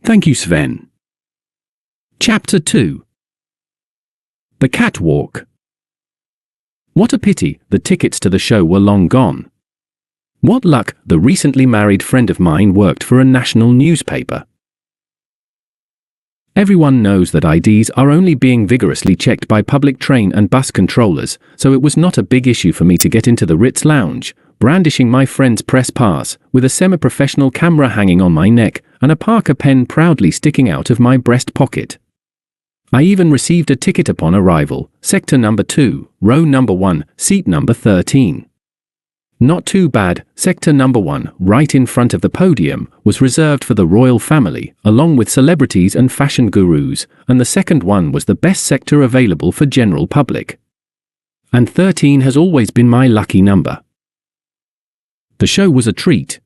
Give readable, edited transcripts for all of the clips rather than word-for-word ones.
Thank you, Sven. Chapter 2. The Catwalk. What a pity, the tickets to the show were long gone. What luck, the recently married friend of mine worked for a national newspaper. Everyone knows that IDs are only being vigorously checked by public train and bus controllers, so it was not a big issue for me to get into the Ritz lounge, brandishing my friend's press pass, with a semi-professional camera hanging on my neck and a Parker pen proudly sticking out of my breast pocket. I even received a ticket upon arrival, sector number 2, row number 1, seat number 13. Not too bad, sector number 1, right in front of the podium, was reserved for the royal family, along with celebrities and fashion gurus, and the second one was the best sector available for general public. And 13 has always been my lucky number. The show was a treat.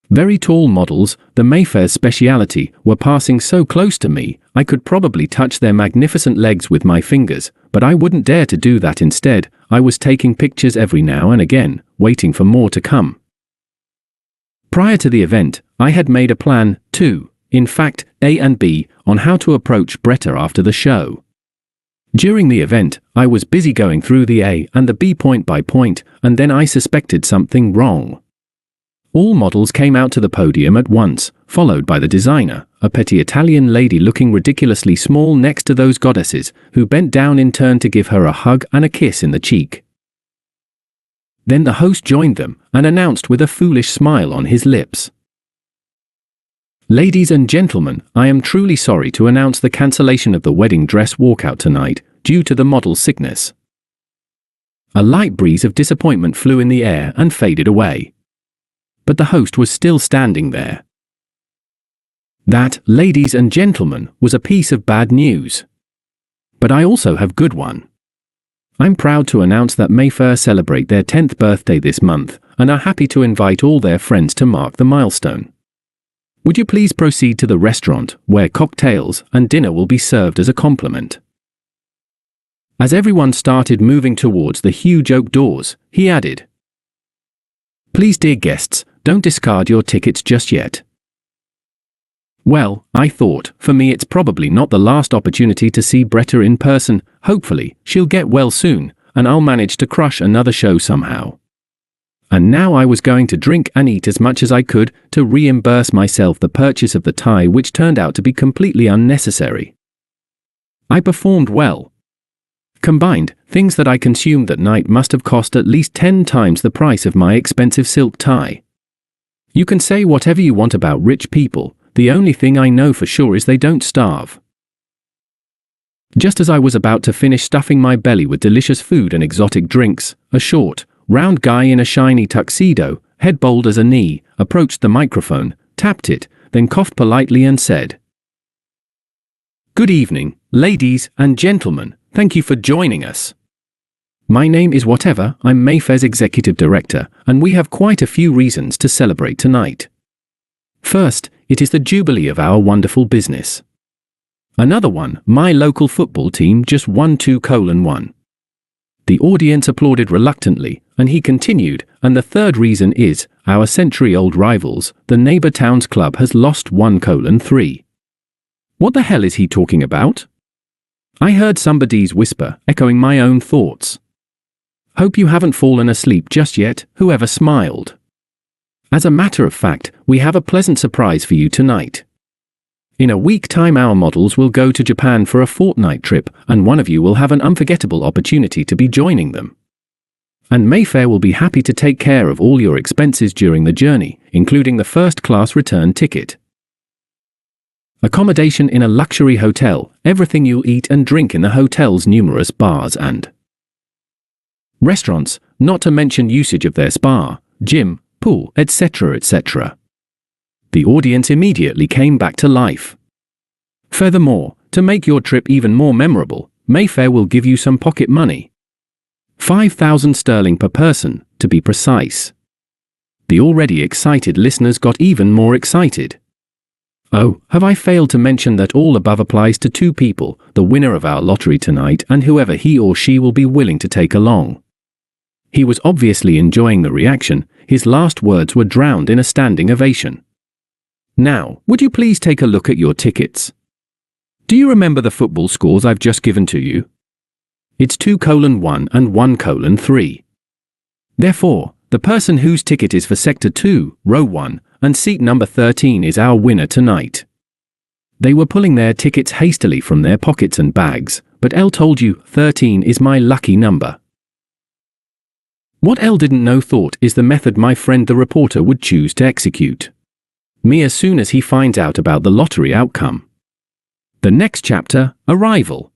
Very tall models, the Mayfair's speciality, were passing so close to me, I could probably touch their magnificent legs with my fingers, but I wouldn't dare to do that. Instead, I was taking pictures every now and again, waiting for more to come. Prior to the event, I had made a plan, too, in fact, A and B, on how to approach Bretta after the show. During the event, I was busy going through the A and the B point by point, and then I suspected something wrong. All models came out to the podium at once, followed by the designer, a petty Italian lady looking ridiculously small next to those goddesses, who bent down in turn to give her a hug and a kiss in the cheek. Then the host joined them, and announced with a foolish smile on his lips. Ladies and gentlemen, I am truly sorry to announce the cancellation of the wedding dress walkout tonight, due to the model's sickness. A light breeze of disappointment flew in the air and faded away. But the host was still standing there. That, ladies and gentlemen, was a piece of bad news. But I also have good one. I'm proud to announce that Mayfair celebrate their 10th birthday this month, and are happy to invite all their friends to mark the milestone. Would you please proceed to the restaurant, where cocktails and dinner will be served as a compliment? As everyone started moving towards the huge oak doors, he added, "Please, dear guests, don't discard your tickets just yet." Well, I thought, for me it's probably not the last opportunity to see Bretta in person. Hopefully, she'll get well soon, and I'll manage to crush another show somehow. And now I was going to drink and eat as much as I could to reimburse myself the purchase of the tie, which turned out to be completely unnecessary. I performed well. Combined, things that I consumed that night must have cost at least 10 times the price of my expensive silk tie. You can say whatever you want about rich people, the only thing I know for sure is they don't starve. Just as I was about to finish stuffing my belly with delicious food and exotic drinks, a short, round guy in a shiny tuxedo, head bald as a knee, approached the microphone, tapped it, then coughed politely and said, "Good evening, ladies and gentlemen, thank you for joining us. My name is whatever, I'm Mayfair's executive director, and we have quite a few reasons to celebrate tonight. First, it is the jubilee of our wonderful business. Another one, my local football team just won 2:1. The audience applauded reluctantly, and he continued, and the third reason is, our century-old rivals, the neighbor town's club has lost 1:3. What the hell is he talking about? I heard somebody's whisper, echoing my own thoughts. Hope you haven't fallen asleep just yet, whoever smiled. As a matter of fact, we have a pleasant surprise for you tonight. In a week's time our models will go to Japan for a fortnight trip, and one of you will have an unforgettable opportunity to be joining them. And Mayfair will be happy to take care of all your expenses during the journey, including the first-class return ticket. Accommodation in a luxury hotel, everything you'll eat and drink in the hotel's numerous bars and restaurants, not to mention usage of their spa, gym, pool, etc., etc. The audience immediately came back to life. Furthermore, to make your trip even more memorable, Mayfair will give you some pocket money. 5,000 sterling per person, to be precise. The already excited listeners got even more excited. Oh, have I failed to mention that all above applies to 2 people, the winner of our lottery tonight and whoever he or she will be willing to take along. He was obviously enjoying the reaction. His last words were drowned in a standing ovation. Now, would you please take a look at your tickets? Do you remember the football scores I've just given to you? It's 2:1 and 1:3. Therefore, the person whose ticket is for Sector 2, Row 1, and seat number 13 is our winner tonight. They were pulling their tickets hastily from their pockets and bags, but Elle told you 13 is my lucky number. What Elle didn't know thought is the method my friend the reporter would choose to execute me as soon as he finds out about the lottery outcome. The next chapter, Arrival.